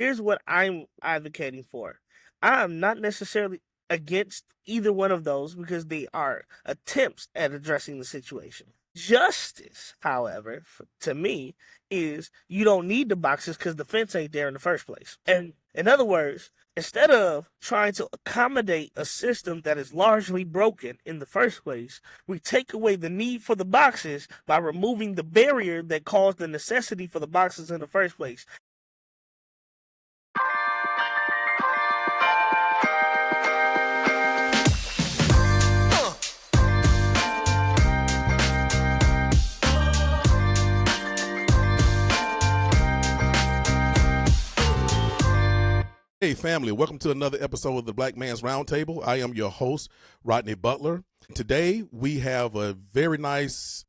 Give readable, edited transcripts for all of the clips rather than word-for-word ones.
Here's what I'm advocating for. I am not necessarily against either one of those because they are attempts at addressing the situation. Justice, however, to me, is you don't need the boxes because the fence ain't there in the first place. And in other words, instead of trying to accommodate a system that is largely broken in the first place, we take away the need for the boxes by removing the barrier that caused the necessity for the boxes in the first place. Hey, family, welcome to another episode of the Black Man's Roundtable. I am your host, Rodney Butler. Today, we have a very nice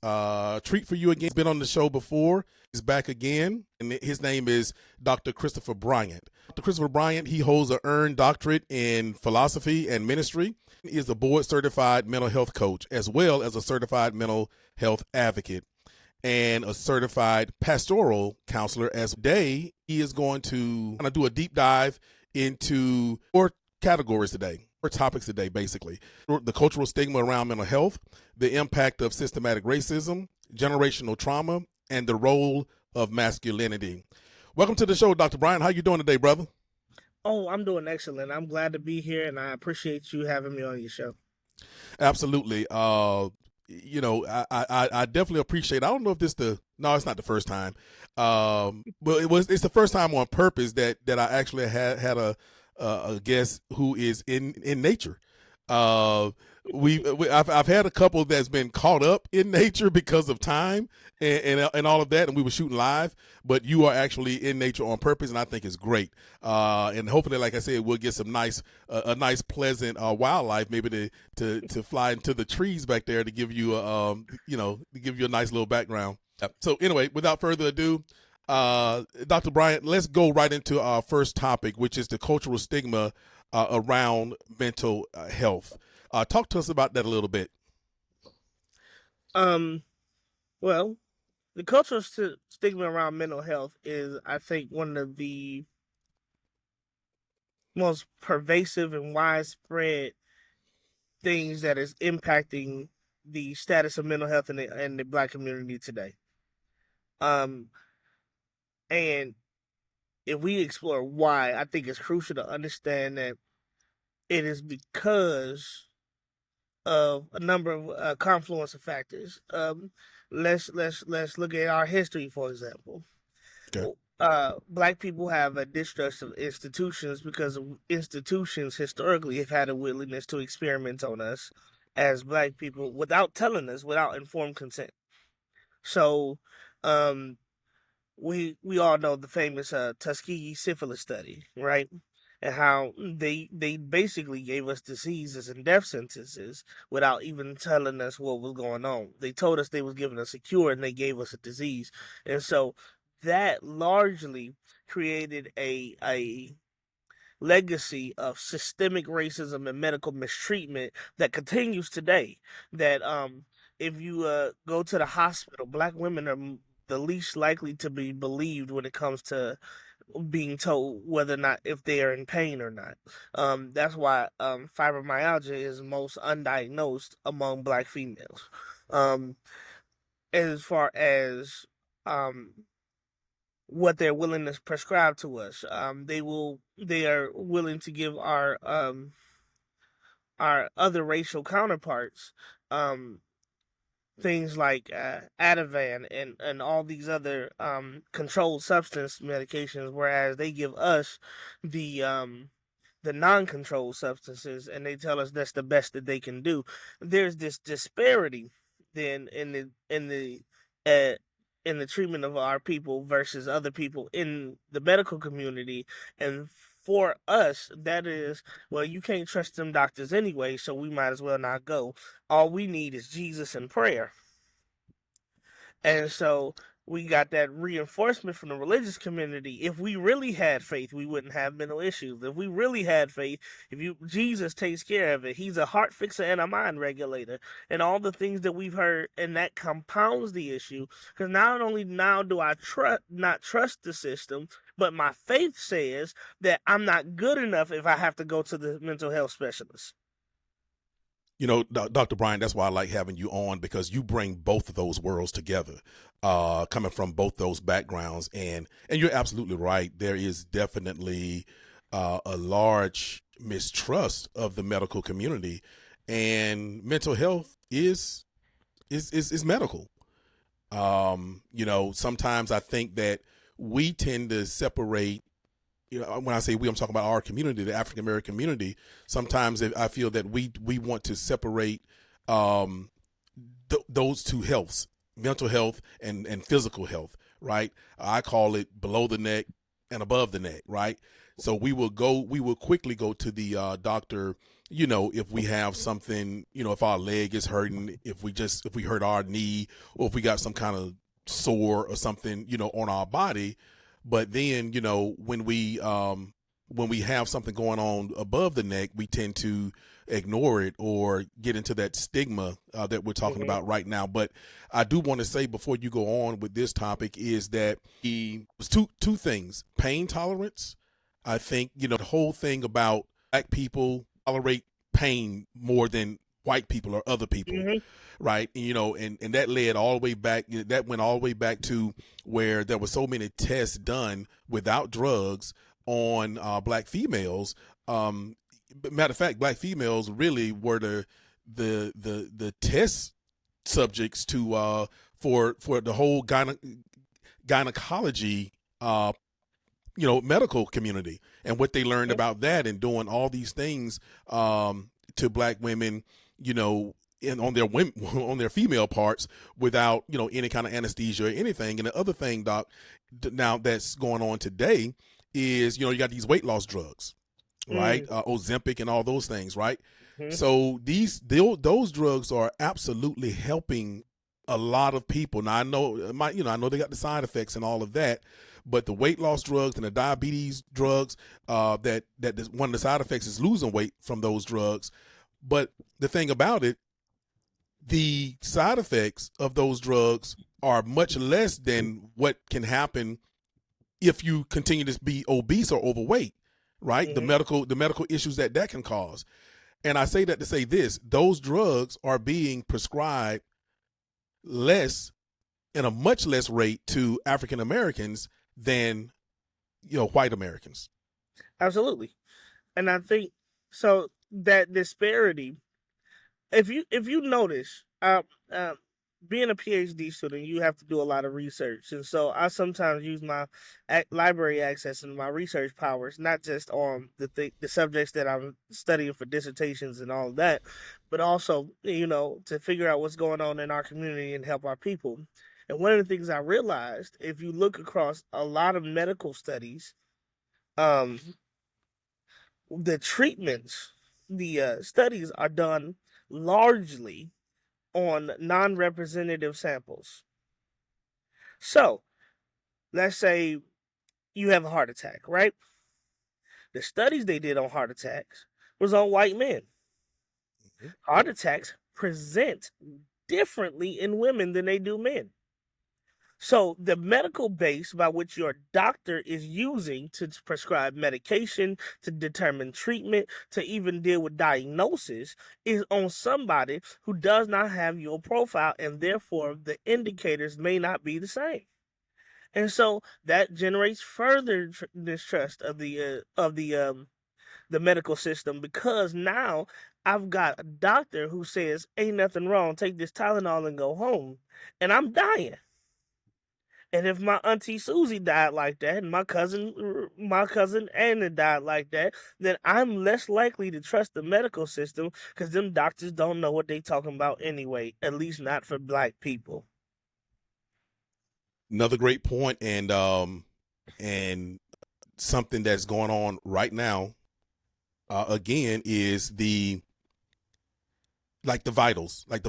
treat for you again. He's been on the show before. He's back again, and his name is Dr. Christopher Bryant. Dr. Christopher Bryant, he holds an earned doctorate in philosophy and ministry. He is a board-certified mental health coach, as well as a certified mental health advocate and a certified pastoral counselor. As today, he is going to kind of do a deep dive into 4 categories today, 4 topics today, basically. The cultural stigma around mental health, the impact of systematic racism, generational trauma, and the role of masculinity. Welcome to the show, Dr. Bryant. How you doing today, brother? Oh, I'm doing excellent. I'm glad to be here, and I appreciate you having me on your show. Absolutely. I definitely appreciate. I don't know if it's not the first time, but it's the first time on purpose that I actually had a guest who is in nature. I've had a couple that's been caught up in nature because of time and all of that, and we were shooting live. But you are actually in nature on purpose, and I think it's great. And hopefully, like I said, we'll get some nice, pleasant wildlife, maybe to fly into the trees back there to give you a nice little background. So anyway, without further ado, Dr. Bryant, let's go right into our first topic, which is the cultural stigma around mental health. Talk to us about that a little bit. Well, the cultural stigma around mental health is, I think, one of the most pervasive and widespread things that is impacting the status of mental health in the Black community today. And if we explore why, I think it's crucial to understand that it is because of a number of confluence of factors. Let's look at our history, for example. Okay. Black people have a distrust of institutions because institutions historically have had a willingness to experiment on us as Black people without telling us, without informed consent. So, um, we all know the famous Tuskegee syphilis study, right? And how they basically gave us diseases and death sentences without even telling us what was going on. They told us they was giving us a cure and they gave us a disease. And so that largely created a legacy of systemic racism and medical mistreatment that continues today. That if you go to the hospital, Black women are the least likely to be believed when it comes to being told whether or not if they are in pain or not. That's why fibromyalgia is most undiagnosed among Black females. Um, as far as um, what they're willing to prescribe to us, they are willing to give our other racial counterparts things like Ativan and all these other controlled substance medications, whereas they give us the non-controlled substances, and they tell us that's the best that they can do. There's this disparity then uh, in the treatment of our people versus other people in the medical community, and for us, that is, well, you can't trust them doctors anyway, so we might as well not go. All we need is Jesus and prayer. And so we got that reinforcement from the religious community. If we really had faith, we wouldn't have mental issues. If we really had faith, Jesus takes care of it. He's a heart fixer and a mind regulator, and all the things that we've heard, and that compounds the issue. Because not only now do I not trust the system, but my faith says that I'm not good enough if I have to go to the mental health specialist. You know, Dr. Bryant, that's why I like having you on, because you bring both of those worlds together, coming from both those backgrounds. And you're absolutely right. There is definitely a large mistrust of the medical community, and mental health is medical. You know, sometimes I think that we tend to separate. You know, when I say we, I'm talking about our community, the African American community. Sometimes I feel that we want to separate those two healths, mental health and physical health, right? I call it below the neck and above the neck, right? So we will quickly go to the doctor, you know, if we have something, you know, if our leg is hurting, if we hurt our knee, or if we got some kind of sore or something, you know, on our body. But then, you know, when we have something going on above the neck, we tend to ignore it or get into that stigma that we're talking about right now. But I do want to say, before you go on with this topic, is that was two things: pain tolerance. I think, you know, the whole thing about black people tolerate pain more than white people or other people, right? And, you know, and that led all the way back. That went all the way back to where there were so many tests done without drugs on black females. Matter of fact, black females really were the test subjects to for the whole gynecology you know, medical community, and what they learned about that, and doing all these things to black women, you know, on their women, on their female parts, without, you know, any kind of anesthesia or anything. And the other thing, Doc, now that's going on today is, you know, you got these weight loss drugs, right? Ozempic and all those things, right? So those drugs are absolutely helping a lot of people. Now I know I know they got the side effects and all of that, but the weight loss drugs and the diabetes drugs, that one of the side effects is losing weight from those drugs. But the thing about it, the side effects of those drugs are much less than what can happen if you continue to be obese or overweight, right? The medical issues that can cause. And I say that to say this: those drugs are being prescribed less, in a much less rate, to African Americans than, you know, white Americans. Absolutely. And I think so that disparity, if you notice, being a PhD student, you have to do a lot of research, and so I sometimes use my library access and my research powers, not just on the subjects that I'm studying for dissertations and all of that, but also, you know, to figure out what's going on in our community and help our people. And one of the things I realized, if you look across a lot of medical studies, um, the treatments, the studies are done largely on non-representative samples. So, let's say you have a heart attack, right? The studies they did on heart attacks was on white men. Heart attacks present differently in women than they do men. So the medical base by which your doctor is using to prescribe medication, to determine treatment, to even deal with diagnosis is on somebody who does not have your profile, and therefore the indicators may not be the same. And so that generates further distrust of the medical system, because now I've got a doctor who says ain't nothing wrong, take this Tylenol and go home, and I'm dying. And if my auntie Susie died like that, and my cousin Anna died like that, then I'm less likely to trust the medical system, because them doctors don't know what they talking about anyway. At least not for black people. Another great point, and something that's going on right now, again, is the vitals, like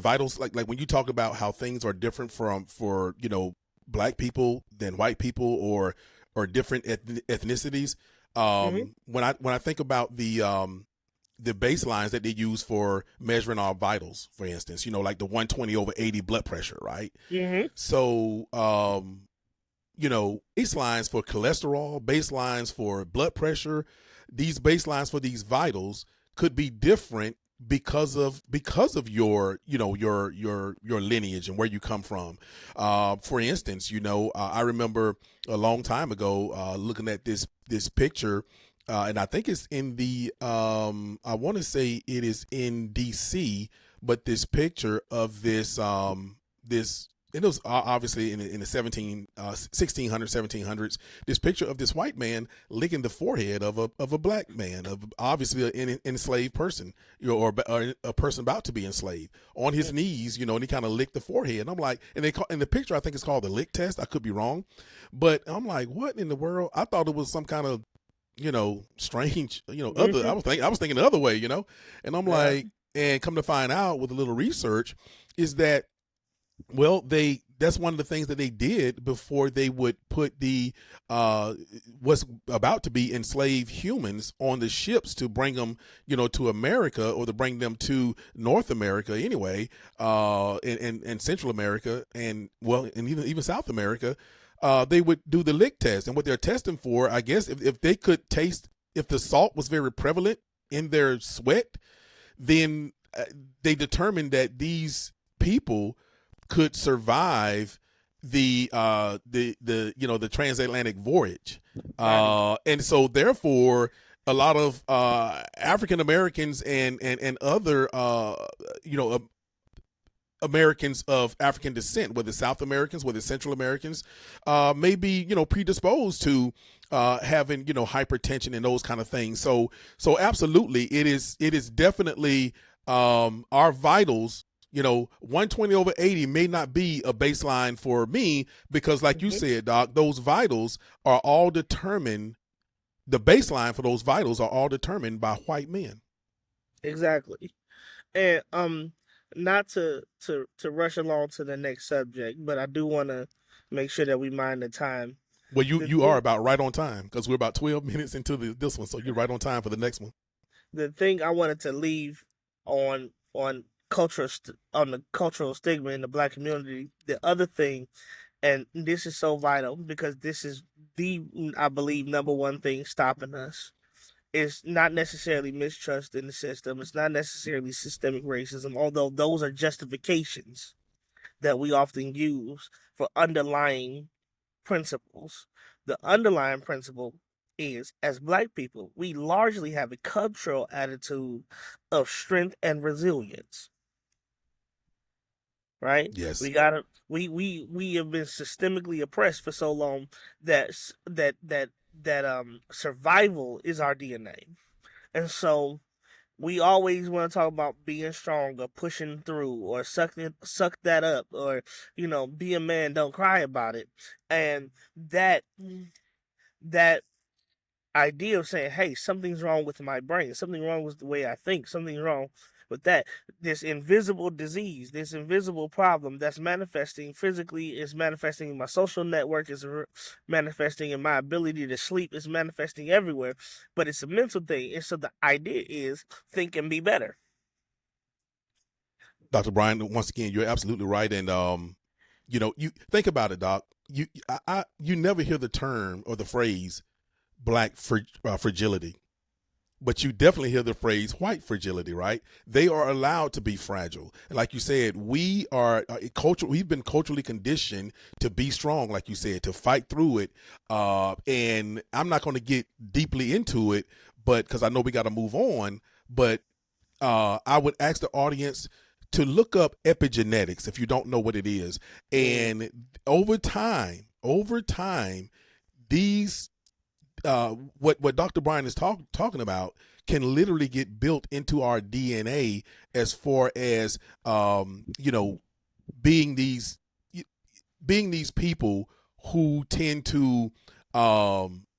when you talk about how things are different for, you know, black people than white people, or different ethnicities. When I think about the baselines that they use for measuring our vitals, for instance, you know, like the 120/80 blood pressure, right? So, baselines for cholesterol, baselines for blood pressure, these baselines for these vitals could be different because of your your lineage and where you come from. For instance, I remember a long time ago looking at this picture, and I think it's in the I want to say it is in DC, but this picture of this it was obviously in the 1600s, 1700s, this picture of this white man licking the forehead of a black man, of obviously an enslaved person, or a person about to be enslaved, on his knees, and he kind of licked the forehead. And I'm like, and they call, in the picture, I think it's called the lick test. I could be wrong, but I'm like, what in the world? I thought it was some kind of, strange, other. I was thinking the other way, and I'm like, and come to find out with a little research is that, well, that's one of the things that they did before they would put the what's about to be enslaved humans on the ships to bring them, to America, or to bring them to North America anyway, and Central America, and even South America. They would do the lick test, and what they're testing for, I guess, if they could taste, if the salt was very prevalent in their sweat, then they determined that these people could survive the transatlantic voyage, and so therefore a lot of African Americans and other Americans of African descent, whether South Americans, whether Central Americans, may be predisposed to having hypertension and those kind of things. So absolutely, it is definitely our vitals. 120/80 may not be a baseline for me, because like you said, Doc, those vitals are all determined. The baseline for those vitals are all determined by white men. Exactly. And not to rush along to the next subject, but I do want to make sure that we mind the time. Well, The you are thing, about right on time, because we're about 12 minutes into this one, so you're right on time for the next one. the thing I wanted to leave on on the cultural stigma in the black community. The other thing, and this is so vital because this is the, I believe, number one thing stopping us. It's not necessarily mistrust in the system. It's not necessarily systemic racism, although those are justifications that we often use for underlying principles. The underlying principle is, as black people, we largely have a cultural attitude of strength and resilience, right? Yes. We have been systemically oppressed for so long that survival is our DNA. And so we always want to talk about being strong or pushing through or suck that up, or be a man, don't cry about it. And that idea of saying, hey, something's wrong with my brain, something wrong with the way I think, something wrong with that, this invisible disease, this invisible problem that's manifesting physically, is manifesting in my social network, is manifesting in my ability to sleep, is manifesting everywhere, but it's a mental thing. And so the idea is think and be better. Dr. Bryant, once again, you're absolutely right. And you think about it, Doc. You never hear the term or the phrase black fragility, but you definitely hear the phrase white fragility, right? They are allowed to be fragile. And like you said, we are we've been culturally conditioned to be strong, like you said, to fight through it. And I'm not going to get deeply into it, but because I know we got to move on. But I would ask the audience to look up epigenetics if you don't know what it is. And over time, these what Dr. Bryan is talking about can literally get built into our DNA, as far as being these people who tend to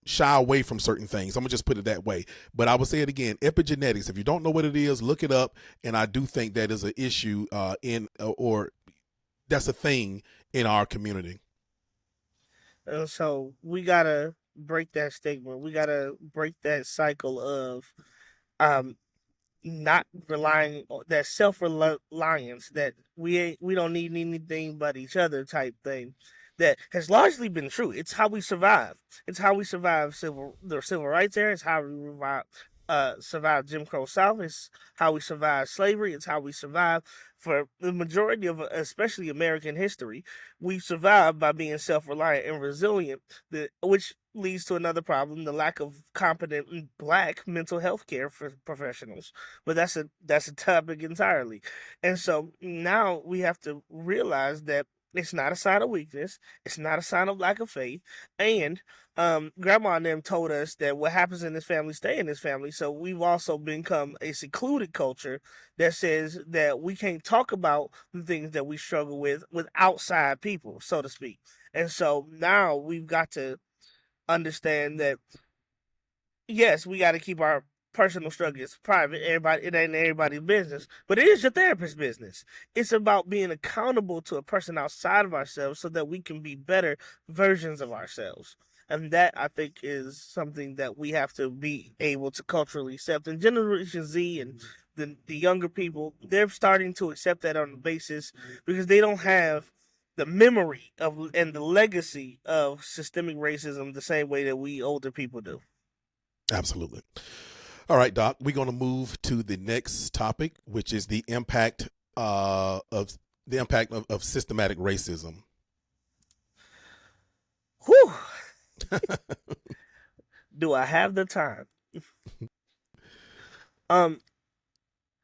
shy away from certain things. I'm gonna just put it that way. But I will say it again: epigenetics. If you don't know what it is, look it up. And I do think that is an issue or that's a thing in our community. So we gotta break that stigma. We gotta break that cycle of um not relying on that self reliance, that we don't need anything but each other type thing. that has largely been true. It's how we survive. It's how we survive the civil rights era. It's how we survive Jim Crow South. It's how we survive slavery. It's how we survive for the majority of, especially American history. We survived by being self-reliant and resilient, which leads to another problem: the lack of competent Black mental health care for professionals. But that's a topic entirely. And so now we have to realize that it's not a sign of weakness. It's not a sign of lack of faith. And grandma and them told us that what happens in this family stay in this family. So we've also become a secluded culture that says that we can't talk about the things that we struggle with outside people, so to speak. And so now we've got to understand that yes, we got to keep our personal struggles private. It ain't everybody's business, but it is your therapist's business. It's about being accountable to a person outside of ourselves so that we can be better versions of ourselves. And that, I think, is something that we have to be able to culturally accept. And Generation Z and the younger people, they're starting to accept that on the basis because they don't have the memory of and the legacy of systemic racism the same way that we older people do. Absolutely. All right, Doc, we're going to move to the next topic, which is the impact of systematic racism. Whew. Do I have the time?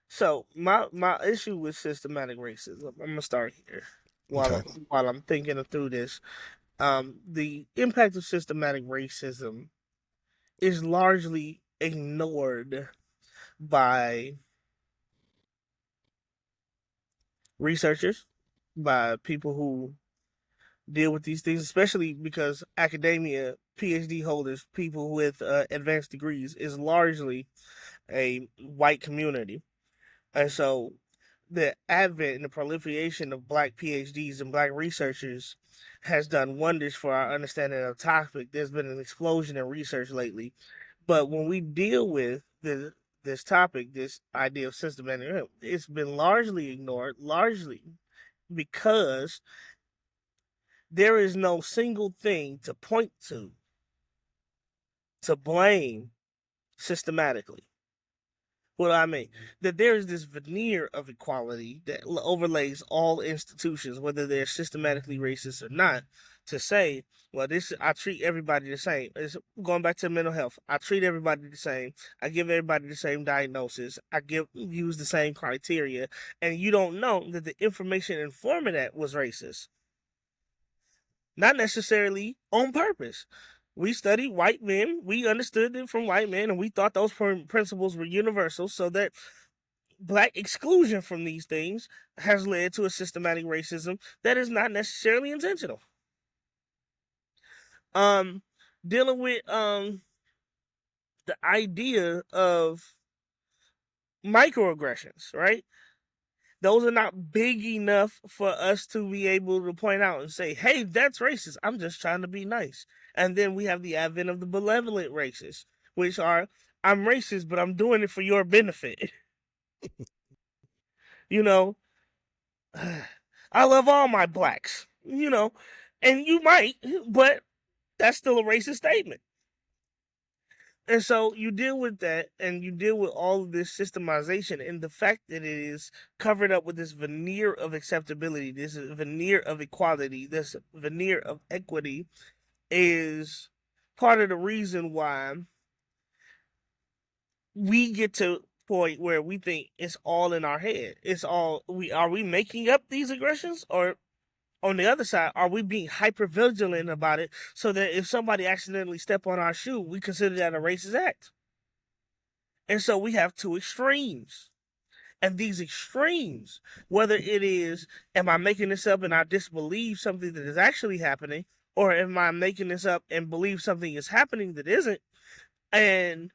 So my issue with systematic racism, I'm gonna start here Okay. while I'm thinking through this. The impact of systematic racism is largely ignored by researchers, by people who deal with these things, especially because academia, PhD holders, people with advanced degrees, is largely a white community. And so the advent and the proliferation of Black PhDs and Black researchers has done wonders for our understanding of the topic. There's been an explosion in research lately. But when we deal with this topic, this idea of systematic racism, it's been largely ignored, largely because there is no single thing to point to blame systematically. What do I mean? That there is this veneer of equality that overlays all institutions, whether they're systematically racist or not, to say, well, this I treat everybody the same. It's going back to mental health. I treat everybody the same. I give everybody the same diagnosis. I use the same criteria, and you don't know that the information informing that was racist. Not necessarily on purpose. We studied white men. We understood it from white men, and we thought those principles were universal, so that Black exclusion from these things has led to a systematic racism that is not necessarily intentional. Um, Dealing with the idea of microaggressions, right? Those are not big enough for us to be able to point out and say, hey, that's racist. I'm just trying to be nice. And then we have the advent of the benevolent racists, which are, I'm racist, but I'm doing it for your benefit. You know, I love all my Blacks, and you might, but that's still a racist statement. And so you deal with that and you deal with all of this systemization and the fact that it is covered up with this veneer of acceptability, this veneer of equality, this veneer of equity is part of the reason why we get to a point where we think it's all in our head. It's all we making up these aggressions, or on the other side, are we being hyper vigilant about it so that if somebody accidentally step on our shoe, we consider that a racist act? And so we have two extremes. And these extremes, whether it is, am I making this up and I disbelieve something that is actually happening, or am I making this up and believe something is happening that isn't? And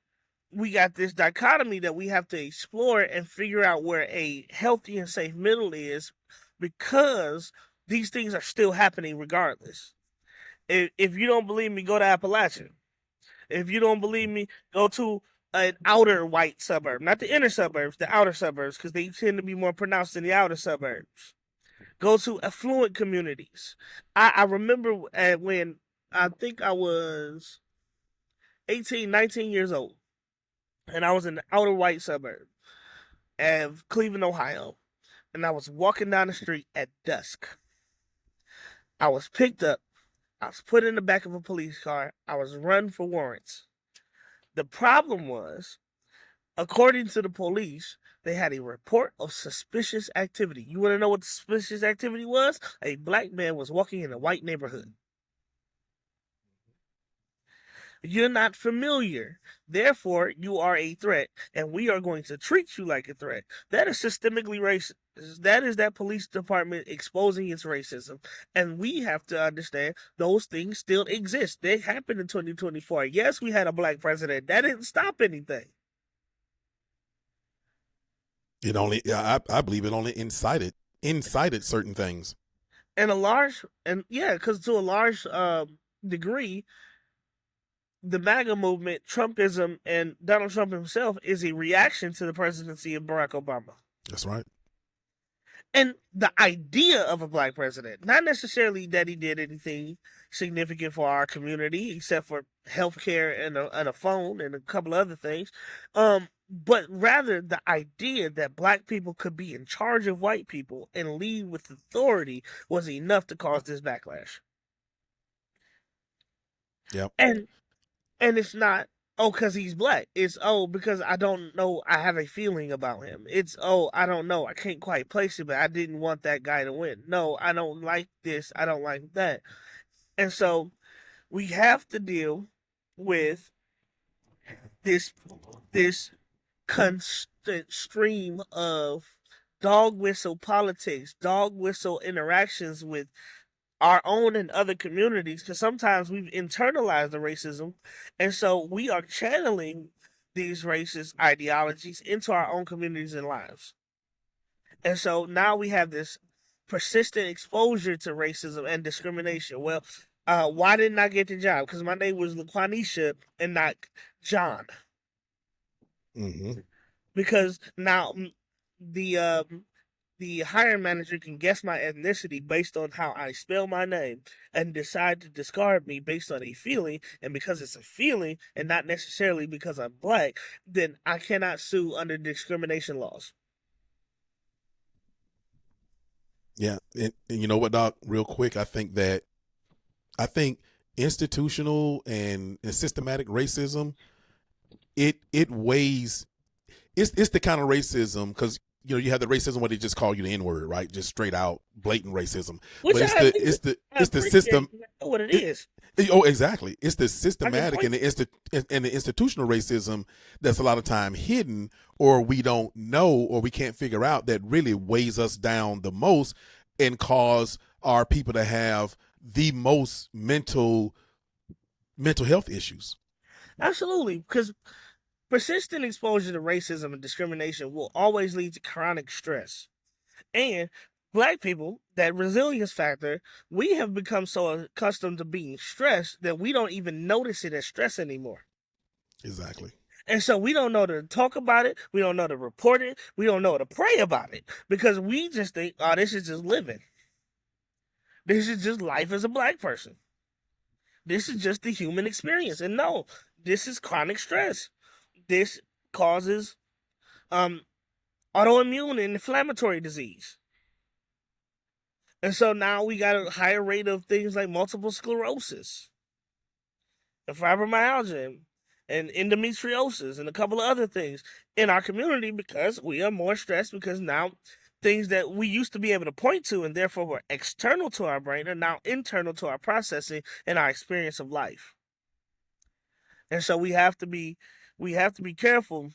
we got this dichotomy that we have to explore and figure out where a healthy and safe middle is, because these things are still happening regardless. If you don't believe me, go to Appalachia. If you don't believe me, go to an outer white suburb, not the inner suburbs, the outer suburbs, because they tend to be more pronounced in the outer suburbs. Go to affluent communities. I remember when I think I was 18, 19 years old, and I was in the outer white suburb of Cleveland, Ohio, and I was walking down the street at dusk. I was picked up. I was put in the back of a police car. I was run for warrants. The problem was, according to the police, they had a report of suspicious activity. You want to know what the suspicious activity was? A black man was walking in a white neighborhood. You're not familiar. Therefore, you are a threat, and we are going to treat you like a threat. That is systemically racist. That is that police department exposing its racism. And we have to understand those things still exist. They happened in 2024. Yes, we had a black president. That didn't stop anything. It only, I believe it only incited certain things. And a large, and yeah, because to a large degree, the MAGA movement, Trumpism, and Donald Trump himself is a reaction to the presidency of Barack Obama. That's right. And the idea of a black president, not necessarily that he did anything significant for our community, except for healthcare and a phone and a couple other things, but rather the idea that black people could be in charge of white people and lead with authority was enough to cause this backlash. Yep. And it's not, oh, because he's black. It's, oh, because I don't know. I have a feeling about him. It's, oh, I don't know. I can't quite place it, but I didn't want that guy to win. No, I don't like this. I don't like that. And so we have to deal with this this constant stream of dog whistle politics, dog whistle interactions with our own and other communities, because sometimes we've internalized the racism, and so we are channeling these racist ideologies into our own communities and lives. And so now we have this persistent exposure to racism and discrimination. Well, why didn't I get the job? Because my name was LaQuanisha and not John. Mm-hmm. Because now the hiring manager can guess my ethnicity based on how I spell my name and decide to discard me based on a feeling. And because it's a feeling and not necessarily because I'm black, then I cannot sue under discrimination laws. Yeah. And you know what, Doc, real quick, I think institutional and systematic racism, it weighs, it's the kind of racism, because you have the racism where they just call you the N-word, right? Just straight out blatant racism. Which But it's the system. What it is. Oh, exactly. It's the I can systematic point. and the institutional racism that's a lot of time hidden, or we don't know, or we can't figure out, that really weighs us down the most and cause our people to have the most mental health issues. Absolutely, because persistent exposure to racism and discrimination will always lead to chronic stress. And black people, that resilience factor, we have become so accustomed to being stressed that we don't even notice it as stress anymore. Exactly. And so we don't know to talk about it. We don't know to report it. We don't know to pray about it because we just think, oh, this is just living. This is just life as a black person. This is just the human experience. And no, this is chronic stress. This causes um, autoimmune and inflammatory disease. And so now we got a higher rate of things like multiple sclerosis, and fibromyalgia, and endometriosis, and a couple of other things in our community because we are more stressed, because now things that we used to be able to point to and therefore were external to our brain are now internal to our processing and our experience of life. And so we have to be careful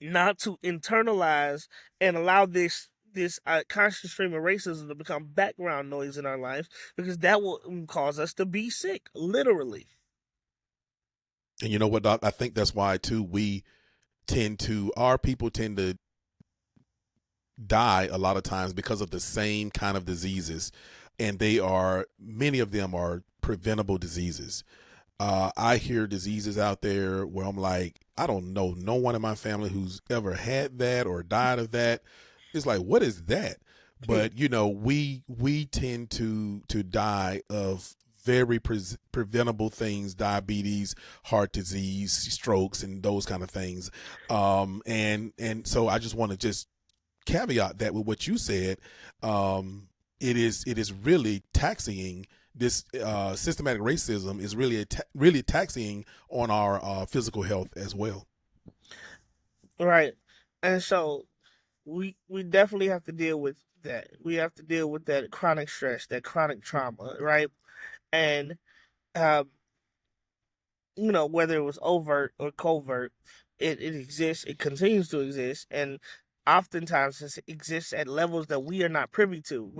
not to internalize and allow this constant stream of racism to become background noise in our lives, because that will cause us to be sick, literally. And you know what, Doc? I think that's why too our people tend to die a lot of times because of the same kind of diseases, and many of them are preventable diseases. I hear diseases out there where I'm like, I don't know no one in my family who's ever had that or died of that. It's like, what is that? but we tend to die of very preventable things: diabetes, heart disease, strokes, and those kind of things. And so I just want to just caveat that with what you said. It is really taxing. This systematic racism is really taxing on our physical health as well. Right. And so we definitely have to deal with that. We have to deal with that chronic stress, that chronic trauma, right? And um, whether it was overt or covert, it exists, it continues to exist, and oftentimes it exists at levels that we are not privy to.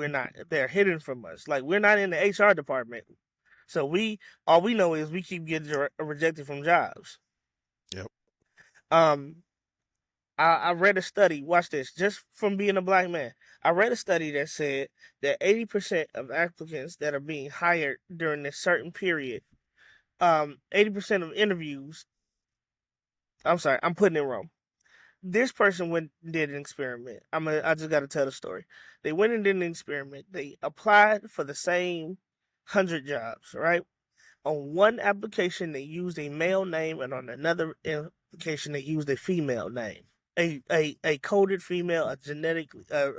They're hidden from us. Like, we're not in the HR department. So all we know is we keep getting rejected from jobs. Yep. Um, I read a study. Watch this. Just from being a black man, I read a study that said that 80% of applicants that are being hired during this certain period, 80% of interviews. I'm sorry, I'm putting it wrong. This person went and did an experiment. I just got to tell the story. They went and did an experiment. They applied for the same 100 jobs, right? On one application, they used a male name, and on another application, they used a female name. A coded female, a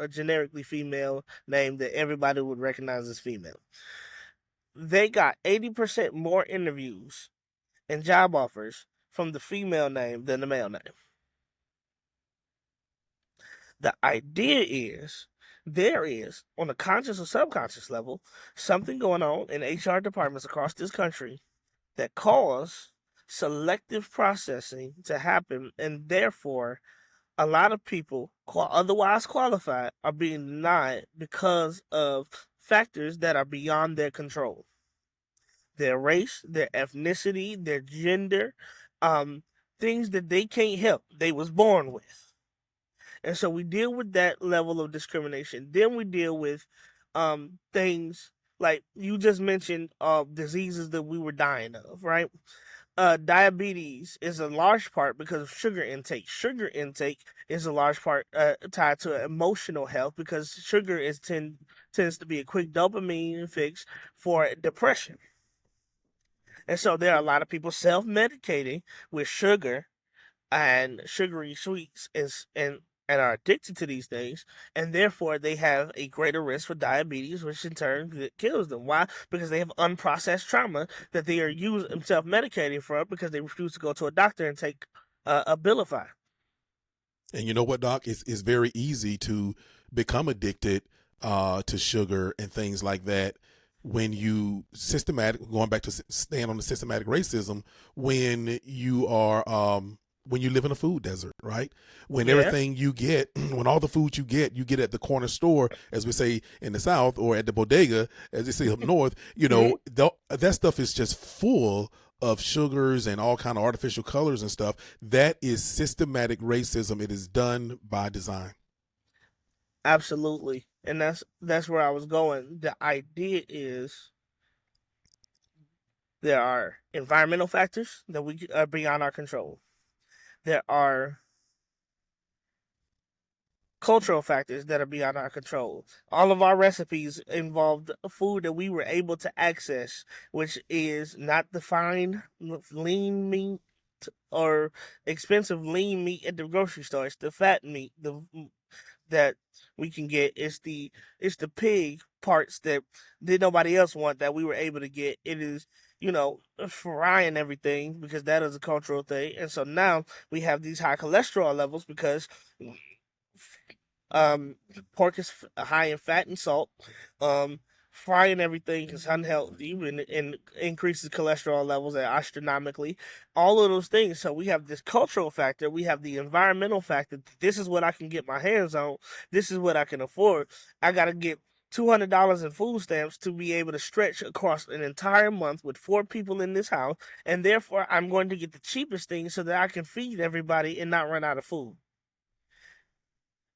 generically female name that everybody would recognize as female. They got 80% more interviews and job offers from the female name than the male name. The idea is there is, on a conscious or subconscious level, something going on in HR departments across this country that cause selective processing to happen, and therefore a lot of people otherwise qualified are being denied because of factors that are beyond their control: their race, their ethnicity, their gender, um, things that they can't help, they was born with. And so we deal with that level of discrimination. Then we deal with things like you just mentioned, diseases that we were dying of, right? Diabetes is a large part because of sugar intake. Sugar intake is a large part tied to emotional health, because sugar tends to be a quick dopamine fix for depression. And so there are a lot of people self-medicating with sugar and sugary sweets and are addicted to these things, and therefore they have a greater risk for diabetes, which in turn kills them. Why? Because they have unprocessed trauma that they are using self-medicating for, because they refuse to go to a doctor and take Abilify. And you know what, Doc? It's very easy to become addicted to sugar and things like that when you going back to staying on the systematic racism, when you live in a food desert, right? When Yeah. everything you get, when all the food you get at the corner store, as we say in the South, or at the bodega, as they say up north, Mm-hmm. that stuff is just full of sugars and all kind of artificial colors and stuff. That is systematic racism. It is done by design. Absolutely. And that's where I was going. The idea is there are environmental factors that we are beyond our control. There are cultural factors that are beyond our control. All of our recipes involved food that we were able to access, which is not the fine lean meat or expensive lean meat at the grocery store. It's the fat meat, that we can get. It's the pig parts that nobody else want, that we were able to get. It is, frying everything, because that is a cultural thing. And so now we have these high cholesterol levels because um, pork is high in fat and salt. Um, Frying everything is unhealthy and increases cholesterol levels astronomically. All of those things. So we have this cultural factor. We have the environmental factor. This is what I can get my hands on. This is what I can afford. I got to get $200 in food stamps to be able to stretch across an entire month with 4 people in this house, and therefore I'm going to get the cheapest thing so that I can feed everybody and not run out of food.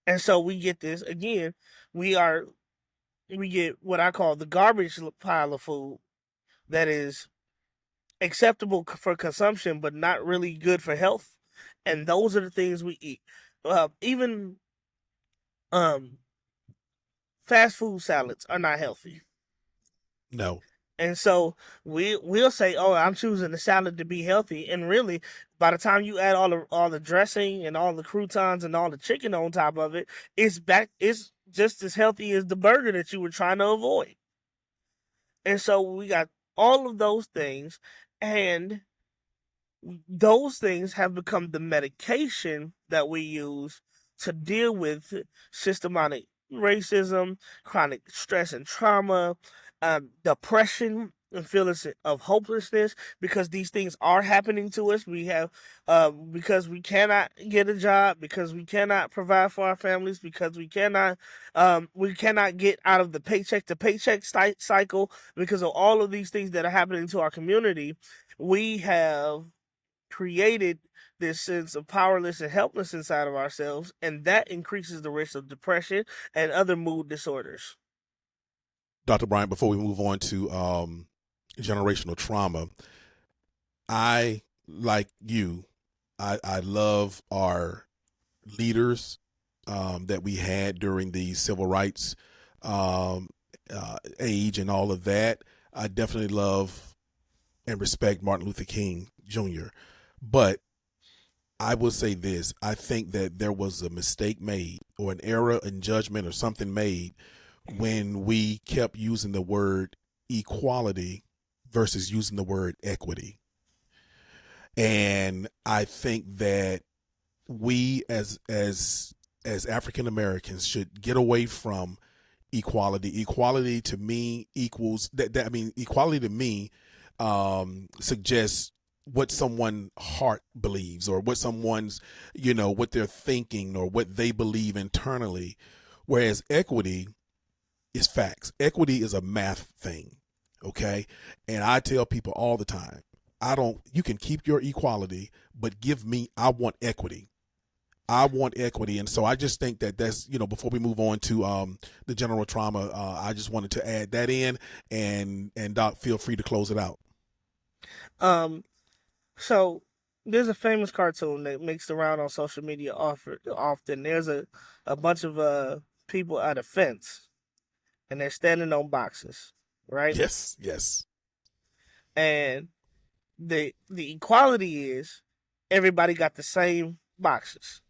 And so we get this again. We are we get what I call the garbage pile of food that is acceptable for consumption, but not really good for health. And those are the things we eat. Even um, fast food salads are not healthy. No. And so we'll say, "Oh, I'm choosing the salad to be healthy," and really, by the time you add all the dressing and all the croutons and all the chicken on top of it, it's just as healthy as the burger that you were trying to avoid. And so we got all of those things, and those things have become the medication that we use to deal with systematic racism, chronic stress and trauma, depression, and feelings of hopelessness because these things are happening to us. We have, because we cannot get a job, because we cannot provide for our families, because we cannot get out of the paycheck to paycheck cycle because of all of these things that are happening to our community. We have created this sense of powerless and helpless inside of ourselves, and that increases the risk of depression and other mood disorders. Dr. Bryant, before we move on to generational trauma, I, like you, I love our leaders that we had during the civil rights age and all of that. I definitely love and respect Martin Luther King Jr. But I will say this: I think that there was a mistake made, or an error in judgment, or something made when we kept using the word equality versus using the word equity. And I think that we as African Americans should get away from equality. Equality to me equals that I mean, equality to me suggests what someone heart believes, or what someone's, what they're thinking, or what they believe internally. Whereas equity is facts. Equity is a math thing. Okay. And I tell people all the time, you can keep your equality, but I want equity. I want equity. And so I just think that that's, before we move on to the general trauma, I just wanted to add that in, and Doc, feel free to close it out. Um, so there's a famous cartoon that makes the round on social media often. There's a bunch of people at a fence, and they're standing on boxes, right? Yes, yes. And the equality is everybody got the same boxes.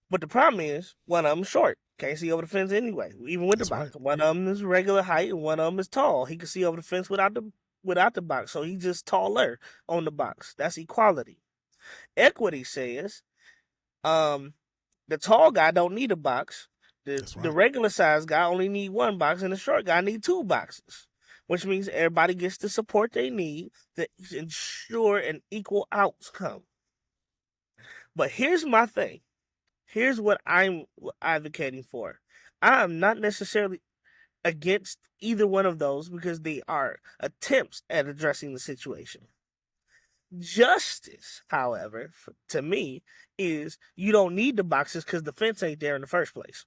But the problem is one of them's short. Can't see over the fence anyway, even with the That's box. right. One of them is regular height and one of them is tall. He can see over the fence without the box, so he's just taller on the box. That's equality. Equity says, um, the tall guy don't need a box. That's The right. regular size guy only need one box, and the short guy need two boxes. Which means everybody gets the support they need to ensure an equal outcome. But here's my thing. Here's what I'm advocating for. I am not necessarily against either one of those because they are attempts at addressing the situation. Justice, however, to me, is you don't need the boxes because the fence ain't there in the first place.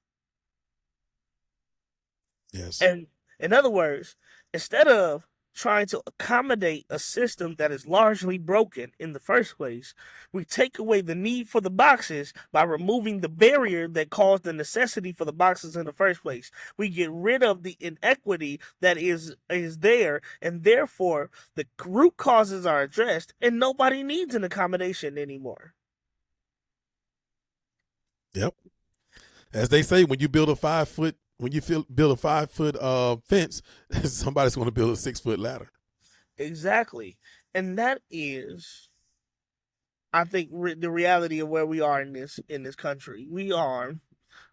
Yes. And in other words, instead of trying to accommodate a system that is largely broken in the first place, we take away the need for the boxes by removing the barrier that caused the necessity for the boxes in the first place. We get rid of the inequity that is there, and therefore the root causes are addressed, and nobody needs an accommodation anymore. Yep. As they say, when you build a 5 foot, build a 5 foot fence, somebody's going to build a 6 foot ladder. Exactly. And that is, I think, the reality of where we are in this country. We are,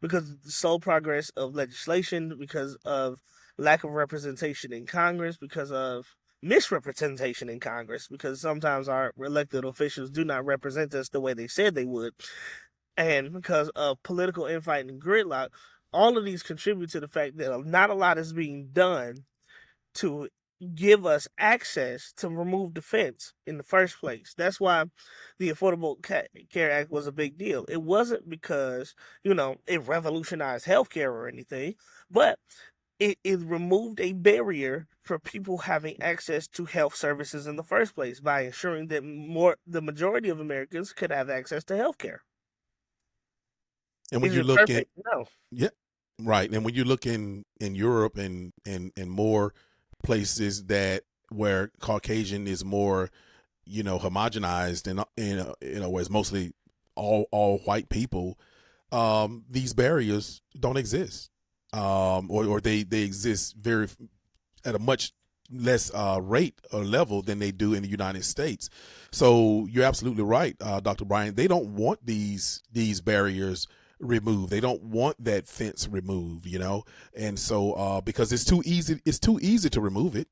because of the slow progress of legislation, because of lack of representation in Congress, because of misrepresentation in Congress, because sometimes our elected officials do not represent us the way they said they would, and because of political infighting and gridlock. All of these contribute to the fact that not a lot is being done to give us access to remove the fence in the first place. That's why the Affordable Care Act was a big deal. It wasn't because, it revolutionized healthcare or anything, but it removed a barrier for people having access to health services in the first place by ensuring that the majority of Americans could have access to healthcare. And when Is you it look at, perfect? No. yeah, Right. And when you look in Europe and more places that where Caucasian is more, homogenized and where it's mostly all white people, these barriers don't exist. Or they exist very at a much less rate or level than they do in the United States. So you're absolutely right, Dr. Bryant. They don't want these barriers removed. They don't want that fence removed, and so because it's too easy to remove it.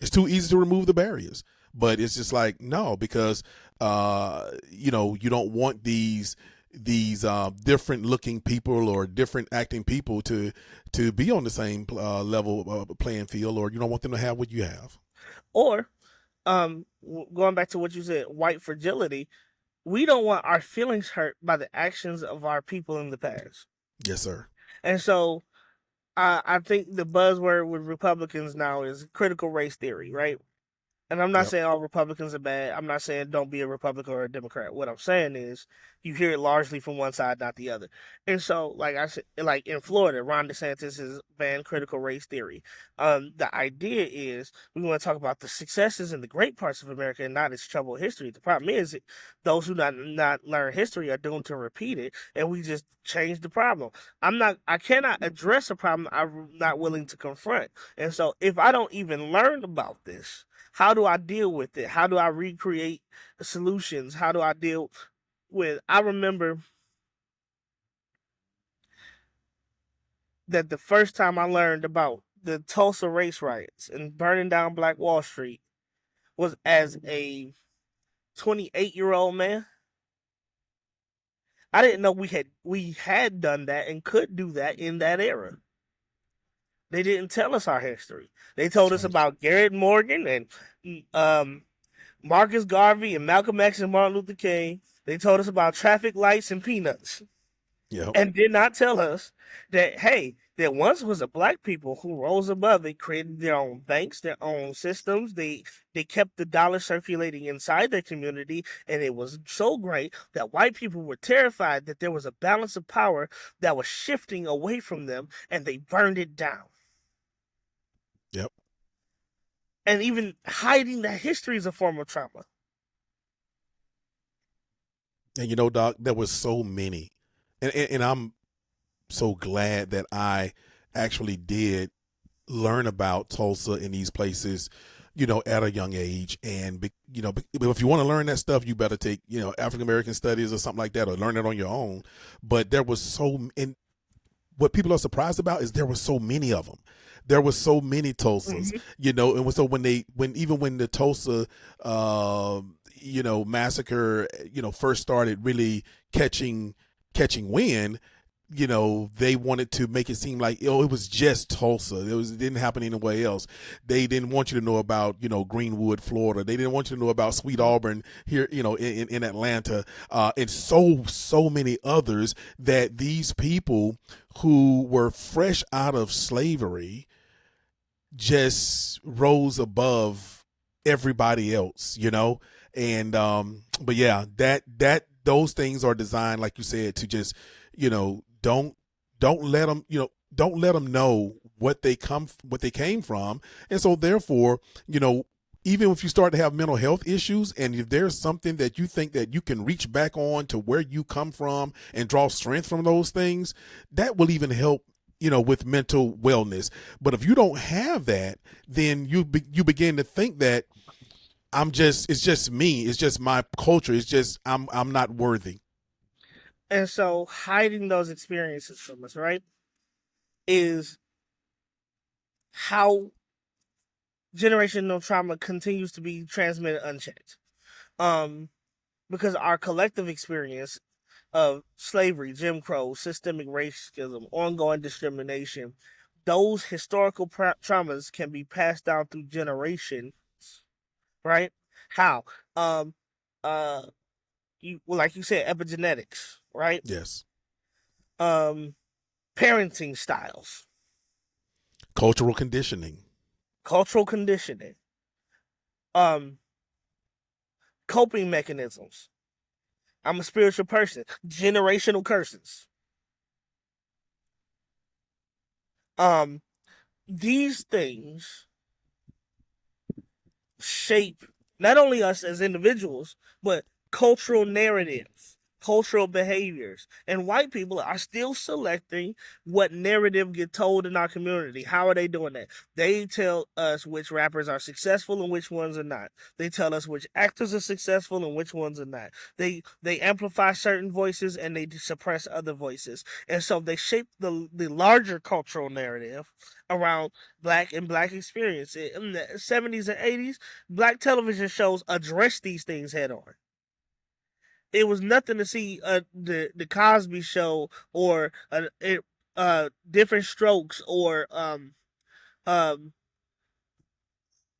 It's too easy to remove the barriers. But it's just like, no, because you don't want these different looking people or different acting people to be on the same level playing field, or you don't want them to have what you have. Or, going back to what you said, white fragility, we don't want our feelings hurt by the actions of our people in the past. Yes, sir. And so I think the buzzword with Republicans now is critical race theory, right? And I'm not Yep. saying all Republicans are bad. I'm not saying don't be a Republican or a Democrat. What I'm saying is you hear it largely from one side, not the other. And so, like I said, like in Florida, Ron DeSantis has banned critical race theory. The idea is we want to talk about the successes and the great parts of America and not its troubled history. The problem is those who not learn history are doomed to repeat it, and we just change the problem. I cannot address a problem I'm not willing to confront. And so, if I don't even learn about this, how do I deal with it? How do I recreate solutions? How do I deal with? I remember that the first time I learned about the Tulsa race riots and burning down Black Wall Street was as a 28-year-old man. I didn't know we had done that and could do that in that era. They didn't tell us our history. They told That's us right. about Garrett Morgan and Marcus Garvey and Malcolm X and Martin Luther King. They told us about traffic lights and peanuts, Yep. and did not tell us that, hey, there once was a black people who rose above. They created their own banks, their own systems. They kept the dollar circulating inside their community, and it was so great that white people were terrified that there was a balance of power that was shifting away from them, and they burned it down. Yep. And even hiding that history is a form of trauma. And Doc, there was so many, and I'm so glad that I actually did learn about Tulsa and these places, at a young age. And if you want to learn that stuff, you better take African American studies or something like that, or learn it on your own. But there was and what people are surprised about is there were so many of them. There were so many Tulsas, Mm-hmm. and so when the Tulsa, massacre, first started really catching wind, they wanted to make it seem like, it was just Tulsa. It didn't happen anywhere else. They didn't want you to know about, Greenwood, Florida. They didn't want you to know about Sweet Auburn here, in Atlanta, and so many others, that these people who were fresh out of slavery just rose above everybody else, and but yeah, that those things are designed, like you said, to just, don't let them, don't let them know what they came from. And so therefore, even if you start to have mental health issues, and if there's something that you think that you can reach back on to where you come from and draw strength from those things, that will even help, with mental wellness. But if you don't have that, then you begin to think that it's just me, it's just my culture, it's just I'm not worthy. And so hiding those experiences from us, right, is how generational trauma continues to be transmitted unchecked. Um, because our collective experience of slavery, Jim Crow, systemic racism, ongoing discrimination, those historical traumas can be passed down through generations, right? How? Um, uh, like you said, epigenetics, right? Yes. Um, parenting styles, Cultural conditioning. cultural conditioning, um, coping mechanisms. I'm a spiritual person. Generational curses. Um, these things shape not only us as individuals, but cultural narratives, cultural behaviors. And white people are still selecting what narrative get told in our community. How are they doing that? They tell us which rappers are successful and which ones are not. They tell us which actors are successful and which ones are not. They amplify certain voices and they suppress other voices. And so they shape the larger cultural narrative around black and black experience. In the 70s and 80s, black television shows address these things head on. It was nothing to see the Cosby Show or Different Strokes or um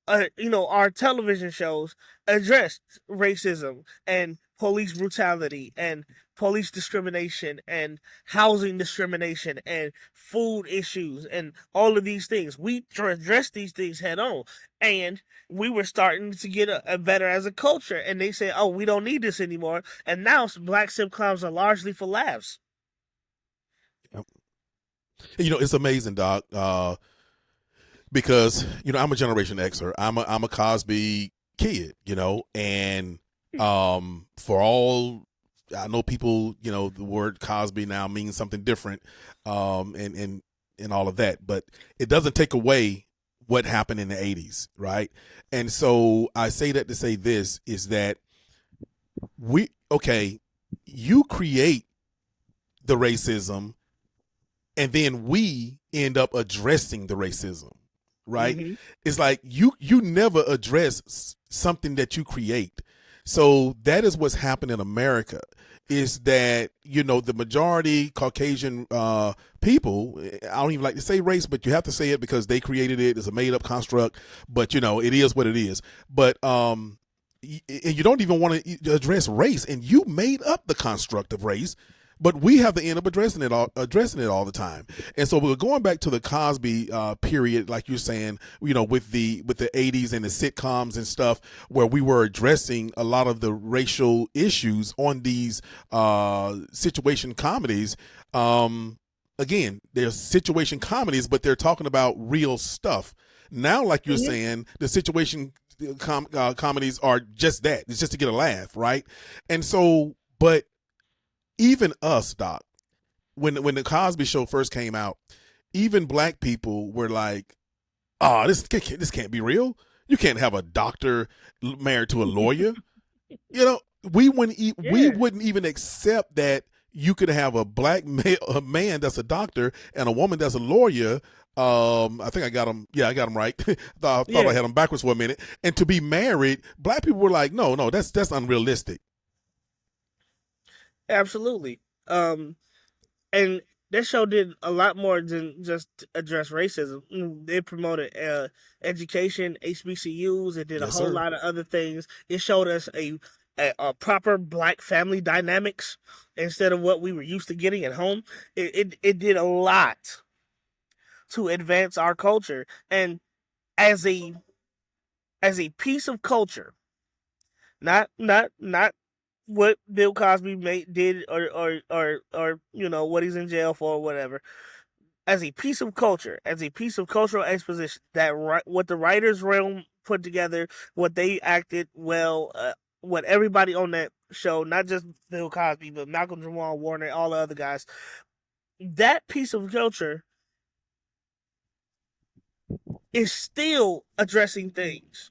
our television shows addressed racism and police brutality and police discrimination and housing discrimination and food issues and all of these things. We addressed these things head on, and we were starting to get a better as a culture. And they said, "Oh, we don't need this anymore." And now black sitcoms are largely for laughs. Yep. It's amazing, Doc. Because I'm a Generation Xer. I'm a Cosby kid. And for all I know, people, the word Cosby now means something different, and all of that, but it doesn't take away what happened in the 80s, right? And so I say that to say this is that you create the racism, and then we end up addressing the racism, right? Mm-hmm. It's like you never address something that you create. So that is what's happened in America, is that the majority Caucasian people, I don't even like to say race, but you have to say it because they created it. It's a made up construct, but it is what it is. But you don't even want to address race, and you made up the construct of race, but we have to end up addressing it all the time. And so we're going back to the Cosby period, like you're saying, with the 80s and the sitcoms and stuff, where we were addressing a lot of the racial issues on these situation comedies. Again, they're situation comedies, but they're talking about real stuff. Now, like you're saying, the situation comedies are just that. It's just to get a laugh, right? And so, but even us, Doc, when the Cosby Show first came out, even black people were like, "Oh, this can't be real. You can't have a doctor married to a lawyer." We wouldn't even accept that you could have a a man that's a doctor and a woman that's a lawyer. I think I got them. Yeah, I got them right. I thought I had them backwards for a minute. And to be married, black people were like, "No, that's unrealistic." Absolutely. And that show did a lot more than just address racism. They promoted education, HBCUs. It did a Yes, whole sir. lot of other things. It showed us a proper black family dynamics instead of what we were used to getting at home. It did a lot to advance our culture, and as a piece of culture, not what Bill Cosby did or what he's in jail for or whatever. As a piece of culture, as a piece of cultural exposition, what the writers' realm put together, what they acted well, what everybody on that show, not just Bill Cosby, but Malcolm Jamal Warner, all the other guys, that piece of culture is still addressing things.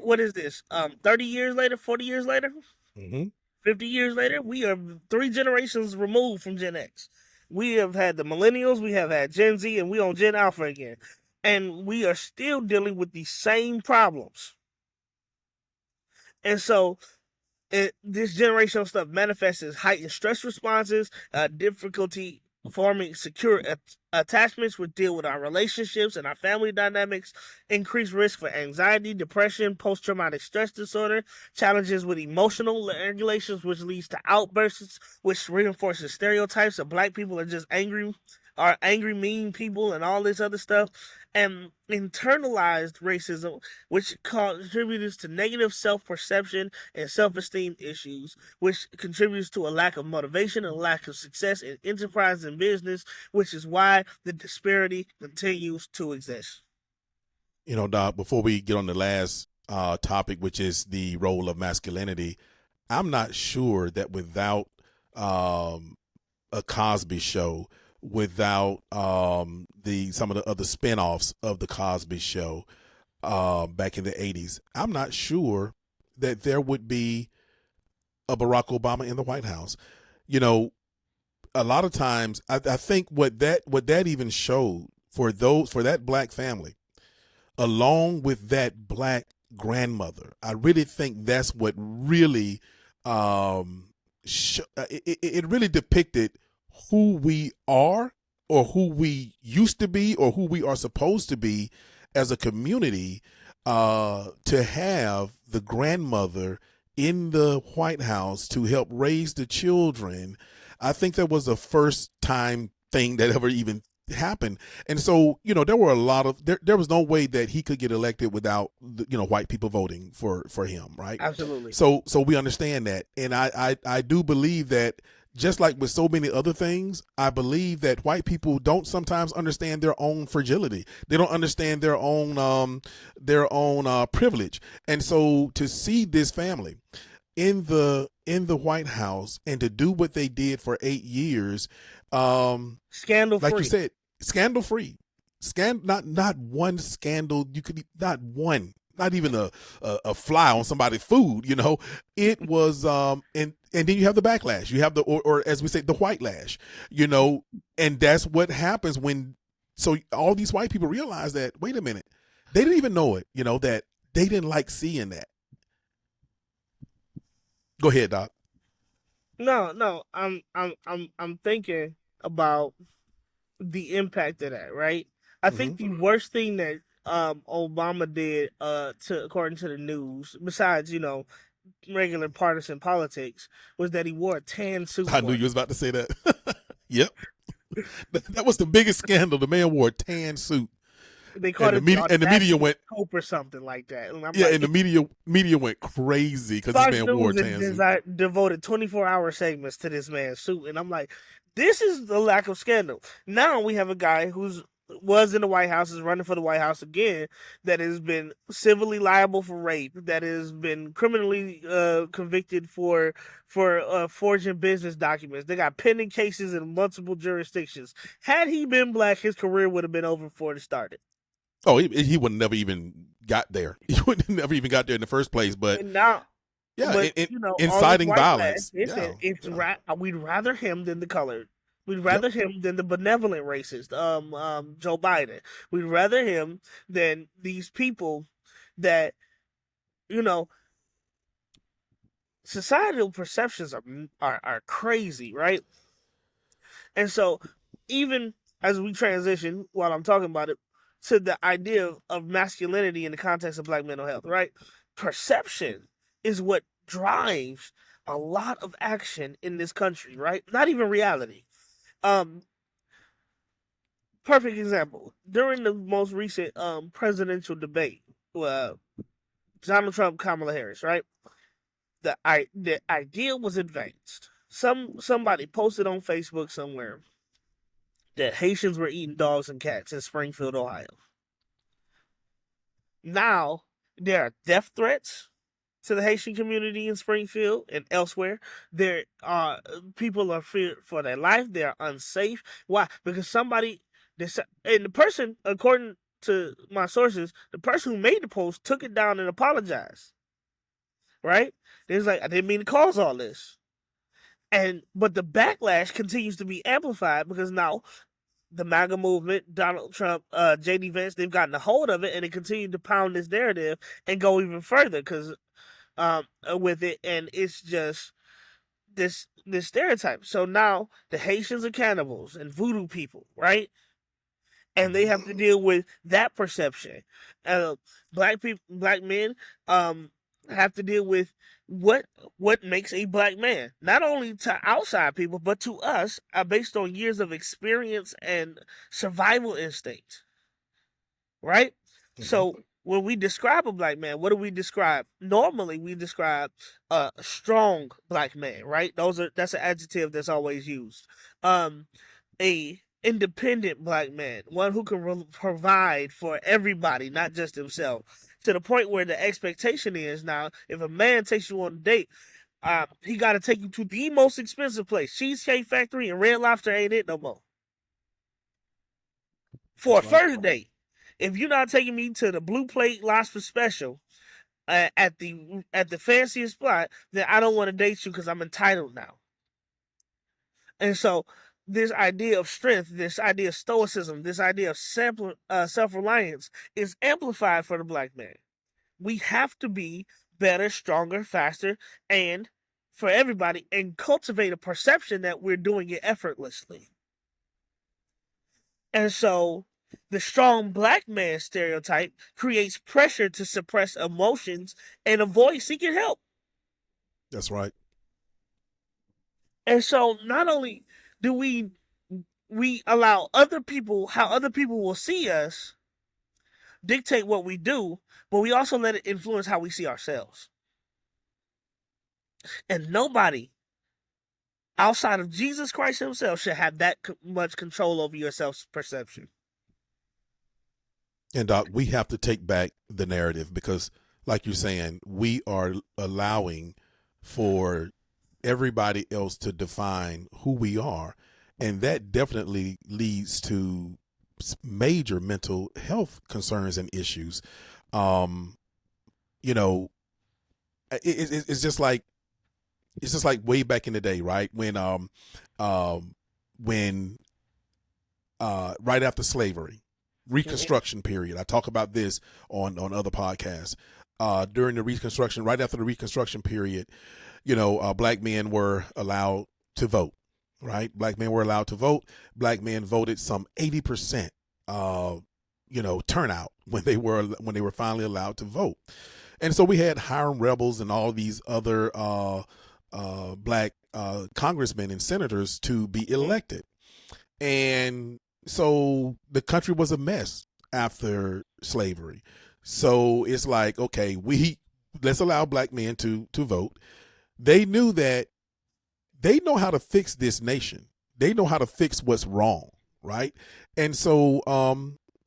What is this? 30 years later, 40 years later, Mm-hmm. 50 years later, we are 3 generations removed from Gen X. We have had the millennials, we have had Gen Z, and we on Gen Alpha again. And we are still dealing with these same problems. And so this generational stuff manifests as heightened stress responses, difficulty forming secure attachments, which deal with our relationships and our family dynamics, increased risk for anxiety, depression, post-traumatic stress disorder, challenges with emotional regulations, which leads to outbursts, which reinforces stereotypes of black people are just angry are angry, mean people and all this other stuff, and internalized racism, which contributes to negative self-perception and self-esteem issues, which contributes to a lack of motivation and a lack of success in enterprise and business, which is why the disparity continues to exist. Doc, before we get on the last topic, which is the role of masculinity, I'm not sure that without a Cosby Show, without the some of the other spinoffs of the Cosby Show back in the 80s, I'm not sure that there would be a Barack Obama in the White House. A lot of times, I think what that even showed for that black family, along with that black grandmother, I really think that's what really it really depicted who we are, or who we used to be, or who we are supposed to be as a community, to have the grandmother in the White House to help raise the children. I think that was the first time thing that ever even happened. And so, there were a lot of there was no way that he could get elected without white people voting for him, right? Absolutely. So we understand that. And I do believe that, just like with so many other things, I believe that white people don't sometimes understand their own fragility. They don't understand their own privilege. And so to see this family in the White House and to do what they did for 8 years, scandal free, like you said, scandal free, not one scandal. You could not one, not even a fly on somebody's food. It was and then you have the backlash. You have the or as we say, the white lash. And that's what happens when. So all these white people realize that, wait a minute, they didn't even know it. That they didn't like seeing that. Go ahead, Doc. No, I'm thinking about the impact of that, right? I think the worst thing that Obama did, according to the news, besides regular partisan politics, was that he wore a tan suit. I knew you was about to say that. Yep, that was the biggest scandal. The man wore a tan suit. They called it the media went cope or something like that. And the media went crazy because this man wore a tan suit. I devoted 24-hour segments to this man's suit, and I'm like, this is the lack of scandal. Now we have a guy was in the White House, is running for the White House again, that has been civilly liable for rape, that has been criminally convicted for forging business documents. They got pending cases in multiple jurisdictions. Had he been black, his career would have been over before it started. Oh, he would never even got there. He would never even got there in the first place. But and now, inciting violence. We'd rather him than the colored. We'd rather him than the benevolent racist, Joe Biden. We'd rather him than these people that, societal perceptions are crazy, right? And so, even as we transition, while I'm talking about it, to the idea of masculinity in the context of black mental health, right? Perception is what drives a lot of action in this country, right? Not even reality. Perfect example. During the most recent presidential debate, Donald Trump, Kamala Harris, right? The idea was advanced. Somebody posted on Facebook somewhere that Haitians were eating dogs and cats in Springfield, Ohio. Now there are death threats to the Haitian community in Springfield and elsewhere. There are people are feared for their life. They are unsafe. Why? Because and the person, according to my sources, the person who made the post took it down and apologized. Right? It's like, I didn't mean to cause all this. But the backlash continues to be amplified because now the MAGA movement, Donald Trump, J.D. Vance, they've gotten a hold of it, and they continue to pound this narrative and go even further because with it, and it's just this stereotype. So now the Haitians are cannibals and voodoo people, right? And they have to deal with that perception. Black men have to deal with what what makes a black man, not only to outside people but to us, based on years of experience and survival instinct, right? Hmm. So when we describe a black man, what do we describe? Normally, we describe a strong black man, right? That's an adjective that's always used. Um, a independent black man, one who can provide for everybody, not just himself. To the point where the expectation is now, if a man takes you on a date, he got to take you to the most expensive place, Cheesecake Factory and Red Lobster ain't it no more. For a That's right. first date, if you're not taking me to the Blue Plate Lobster Special at the fanciest spot, then I don't want to date you because I'm entitled now. And so this idea of strength, this idea of stoicism, this idea of self-reliance is amplified for the black man. We have to be better, stronger, faster, and for everybody, and cultivate a perception that we're doing it effortlessly. And so the strong black man stereotype creates pressure to suppress emotions and avoid seeking help. That's right. And so not only do we allow other people, how other people will see us, dictate what we do, but we also let it influence how we see ourselves. And nobody outside of Jesus Christ himself should have that much control over your self perception. And Doc, we have to take back the narrative because, like you're saying, we are allowing for everybody else to define who we are. And that definitely leads to major mental health concerns and issues. Um, you know, it's just like way back in the day, right? Um, when right after slavery, Mm-hmm. Reconstruction period. I talk about this on other podcasts. During the Reconstruction, right after the Reconstruction period, black men were allowed to vote. Right, black men were allowed to vote. Black men voted some 80%. Turnout when they were finally allowed to vote. And so we had Hiram Rebels and all these other black congressmen and senators to be Mm-hmm. elected. And so the country was a mess after slavery. So it's like, okay, let's allow black men to vote. They knew that they know how to fix this nation. They know how to fix what's wrong, right? And so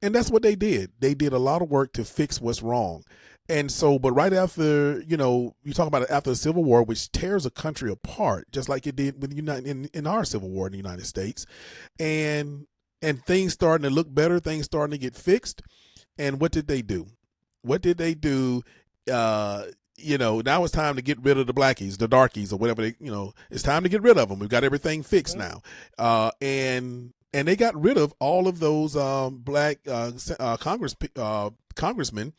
and that's what they did. They did a lot of work to fix what's wrong. And so, but right after, you talk about it after the Civil War, which tears a country apart, just like it did with in our Civil War in the United States, and things starting to look better, things starting to get fixed. And what did they do? What did they do? Now it's time to get rid of the blackies, the darkies, or whatever it's time to get rid of them. We've got everything fixed now. And they got rid of all of those black congressmen.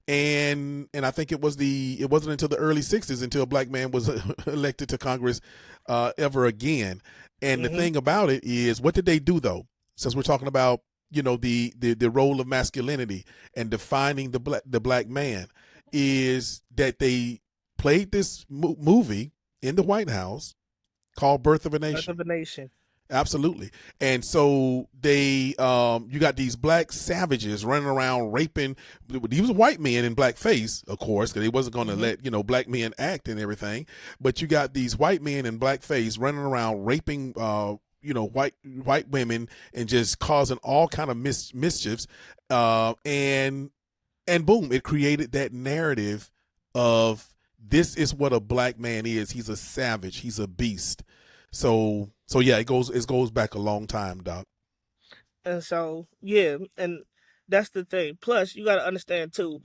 And I think it wasn't until the early 60s until a black man was elected to Congress ever again. And the Mm-hmm. thing about it is, what did they do though? Since we're talking about the role of masculinity and defining the black man, is that they played this movie in the White House called Birth of a Birth Nation. of a Nation. Absolutely. And so you got these black savages running around raping. These were white men in blackface, of course, because they wasn't going to Mm-hmm. let black men act and everything. But you got these white men in blackface running around raping white women and just causing all kind of mischiefs. And boom, it created that narrative of this is what a black man is. He's a savage. He's a beast. So yeah, it goes back a long time, Doc. And so, yeah, and that's the thing. Plus, you got to understand too.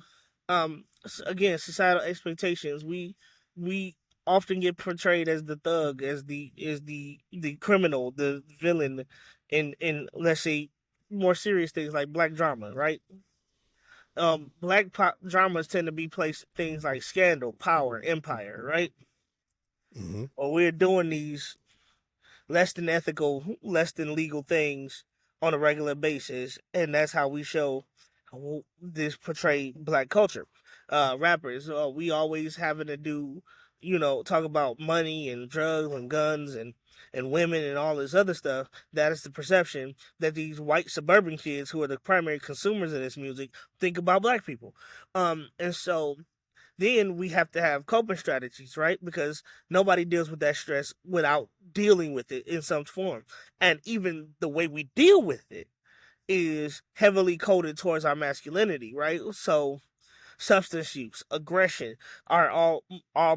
Again, societal expectations. We often get portrayed as the thug, as the criminal, the villain, in let's say more serious things like black drama, right? Black dramas tend to be placed things like scandal, power, empire, right? Hmm. Or we're doing these less than ethical, less than legal things on a regular basis, and that's how we show this portray black culture. Rappers, we always having to do. talk about money and drugs and guns and women and all this other stuff, that is the perception that these white suburban kids who are the primary consumers of this music think about black people. And so then we have to have coping strategies, right? Because nobody deals with that stress without dealing with it in some form. And even the way we deal with it is heavily coded towards our masculinity, right? So substance use, aggression are all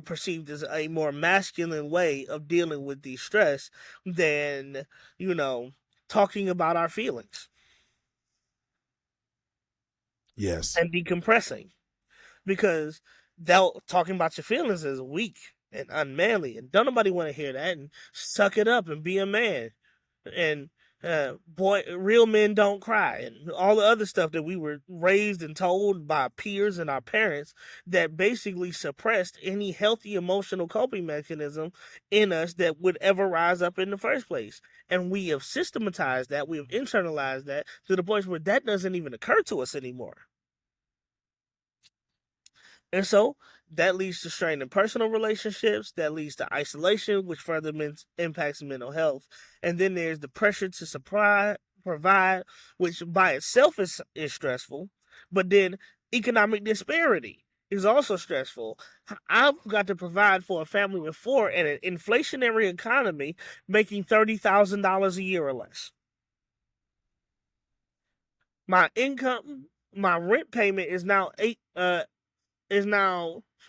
perceived as a more masculine way of dealing with the stress than, you know, talking about our feelings Yes. and decompressing. Because they'll talking about your feelings is weak and unmanly, and don't nobody want to hear that. And suck it up and be a man. And boy, real men don't cry, and all the other stuff that we were raised and told by peers and our parents that basically suppressed any healthy emotional coping mechanism in us that would ever rise up in the first place. And we have systematized that, we have internalized that to the point where that doesn't even occur to us anymore. And so that leads to strain in personal relationships, that leads to isolation, which further impacts mental health. And then there's the pressure to provide, which by itself is stressful. But then economic disparity is also stressful. I've got to provide for a family of four in an inflationary economy making $30,000 a year or less. My income, my rent payment is now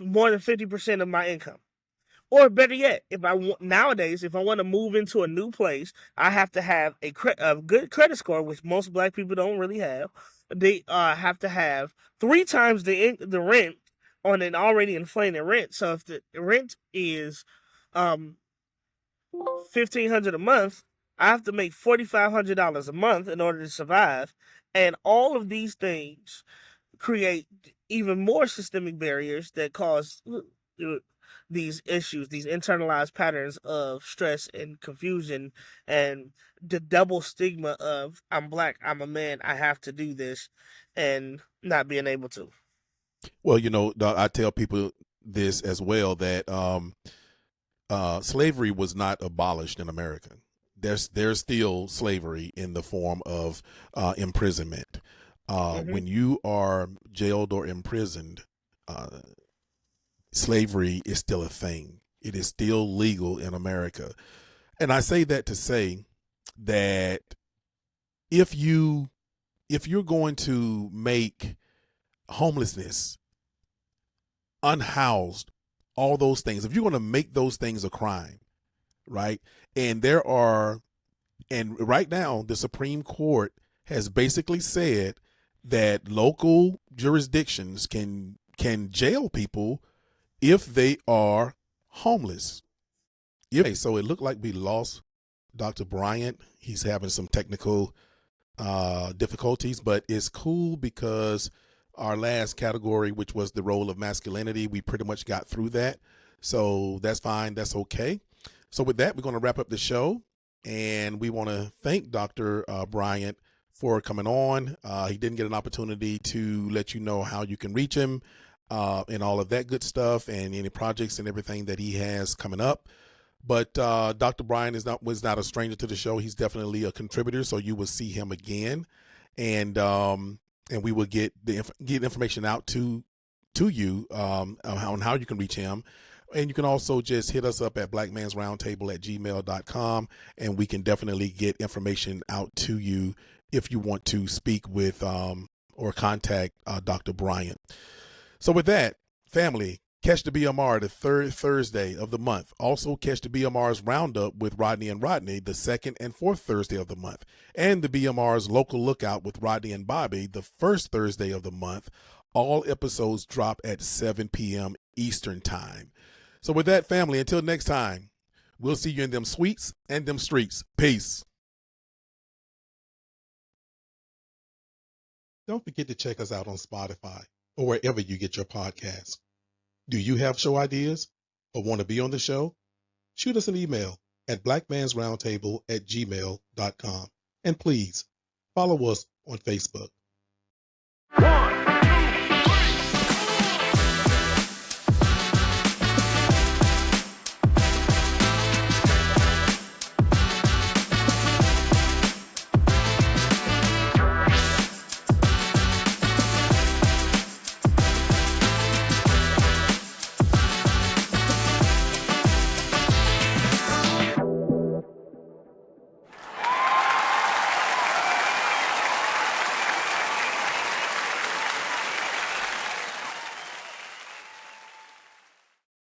more than 50% of my income. Or better yet, if I want nowadays, if I want to move into a new place, I have to have a good credit score, which most black people don't really have. They have to have 3 times the rent on an already inflated rent. So if the rent is um $1,500 a month, I have to make $4,500 a month in order to survive. And all of these things create even more systemic barriers that cause these issues, these internalized patterns of stress and confusion, and the double stigma of I'm black, I'm a man, I have to do this, and not being able to. Well, I tell people this as well, that slavery was not abolished in America. There's still slavery in the form of imprisonment. Mm-hmm. When you are jailed or imprisoned, slavery is still a thing. It is still legal in America. And I say that to say that if you're going to make homelessness, unhoused, all those things, if you're going to make those things a crime, right? And right now the Supreme Court has basically said that local jurisdictions can jail people if they are homeless. Okay, so it looked like we lost Dr. Bryant. He's having some technical difficulties, but it's cool because our last category, which was the role of masculinity, we pretty much got through that. So that's fine. That's okay. So with that, we're going to wrap up the show, and we want to thank Dr. Bryant for coming on. He didn't get an opportunity to let you know how you can reach him and all of that good stuff, and any projects and everything that he has coming up. But Dr. Bryant was not a stranger to the show. He's definitely a contributor, so you will see him again, and we will get information out to you on how you can reach him. And you can also just hit us up at blackmansroundtable@gmail.com, and we can definitely get information out to you if you want to speak with or contact Dr. Bryant. So with that, family, catch the BMR the third Thursday of the month. Also catch the BMR's Roundup with Rodney and Rodney the second and fourth Thursday of the month. And the BMR's Local Lookout with Rodney and Bobby the first Thursday of the month. All episodes drop at 7 p.m. Eastern Time. So with that, family, until next time, we'll see you in them suites and them streets. Peace. Don't forget to check us out on Spotify or wherever you get your podcasts. Do you have show ideas or want to be on the show? Shoot us an email at blackmansroundtable@gmail.com. And please follow us on Facebook. 1,